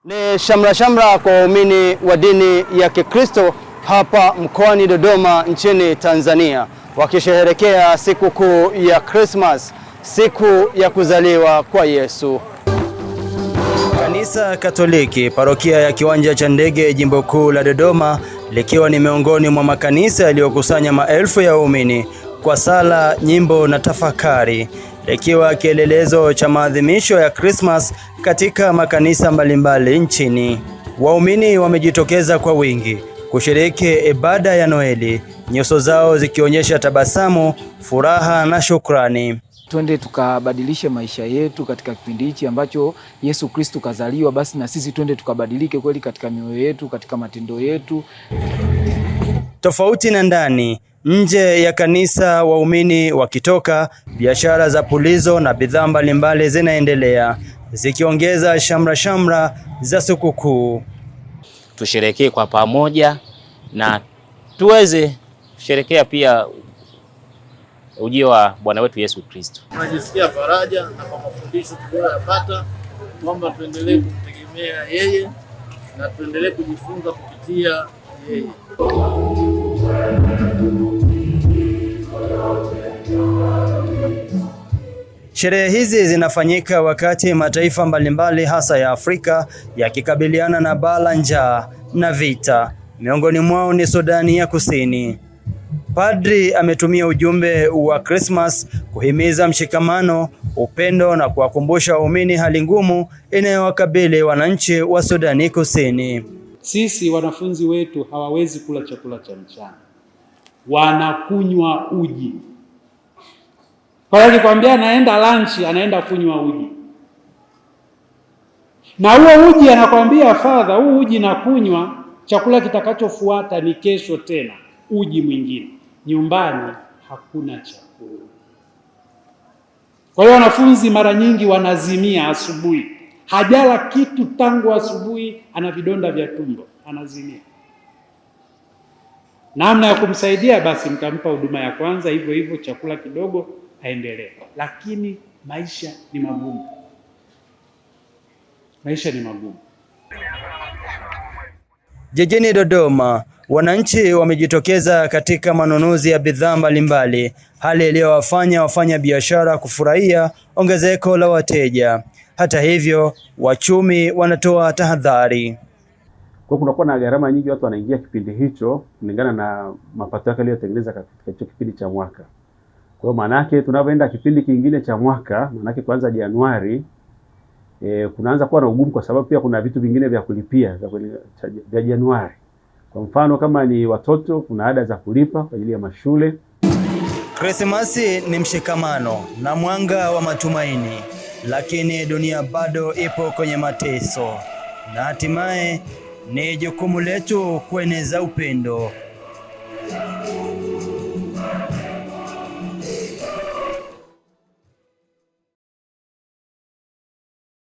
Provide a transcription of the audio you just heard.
Ni shamra kwa waumini wa dini ya Kikristo hapa mkoani Dodoma nchini Tanzania, wakisherehekea sikukuu ya Christmas, siku ya kuzaliwa kwa Yesu. Kanisa Katoliki parokia ya Kiwanja cha Ndege jimbo kuu la Dodoma likiwa ni miongoni mwa makanisa yaliyokusanya maelfu ya waumini kwa sala, nyimbo na tafakari, likiwa kielelezo cha maadhimisho ya Christmas katika makanisa mbalimbali nchini. Waumini wamejitokeza kwa wingi kushiriki ibada ya Noeli, nyuso zao zikionyesha tabasamu, furaha na shukrani. Twende tukabadilishe maisha yetu katika kipindi hichi ambacho Yesu Kristo kazaliwa, basi na sisi twende tukabadilike kweli katika mioyo yetu, katika matendo yetu. Tofauti na ndani, nje ya kanisa waumini wakitoka, biashara za pulizo na bidhaa mbalimbali zinaendelea, zikiongeza shamra za sikukuu. Tusherekee kwa pamoja na tuweze kusherekea pia ujio wa Bwana wetu Yesu Kristo. Tunajisikia faraja na kwa mafundisho tuliyoyapata kwamba tuendelee kumtegemea yeye na tuendelee kujifunza kupitia yeye. Sherehe hizi zinafanyika wakati mataifa mbalimbali hasa ya Afrika yakikabiliana na bala njaa na vita. Miongoni mwao ni Sudani ya Kusini. Padri ametumia ujumbe wa Christmas kuhimiza mshikamano, upendo na kuwakumbusha waumini hali ngumu inayowakabili wananchi wa Sudani Kusini. Sisi wanafunzi wetu hawawezi kula chakula cha mchana, wanakunywa uji. Kwa hiyo akikwambia anaenda lunch, anaenda kunywa uji, na huo uji anakwambia father, huu uji na kunywa, chakula kitakachofuata ni kesho tena uji mwingine. Nyumbani hakuna chakula. Kwa hiyo wanafunzi mara nyingi wanazimia asubuhi, hajala kitu tangu asubuhi, ana vidonda vya tumbo, anazimia. Namna ya kumsaidia, basi mtampa huduma ya kwanza, hivyo hivyo chakula kidogo, aendelee. Lakini maisha ni magumu, maisha ni magumu. Jijini Dodoma, wananchi wamejitokeza katika manunuzi ya bidhaa mbalimbali, hali iliyowafanya wafanya biashara kufurahia ongezeko la wateja. Hata hivyo, wachumi wanatoa tahadhari. Kwa kunakuwa na gharama nyingi watu wanaingia kipindi hicho kulingana na mapato yake aliyotengeneza katika hicho kipindi cha mwaka. Kwa hiyo maana yake tunapoenda kipindi kingine cha mwaka, maana yake kuanza Januari, kunaanza kuwa na ugumu kwa sababu pia kuna vitu vingine vya kulipia vya Januari. Kwa mfano kama ni watoto, kuna ada za kulipa kwa ajili ya mashule. Krismasi ni mshikamano na mwanga wa matumaini, lakini dunia bado ipo kwenye mateso, na hatimaye ni jukumu letu kueneza upendo,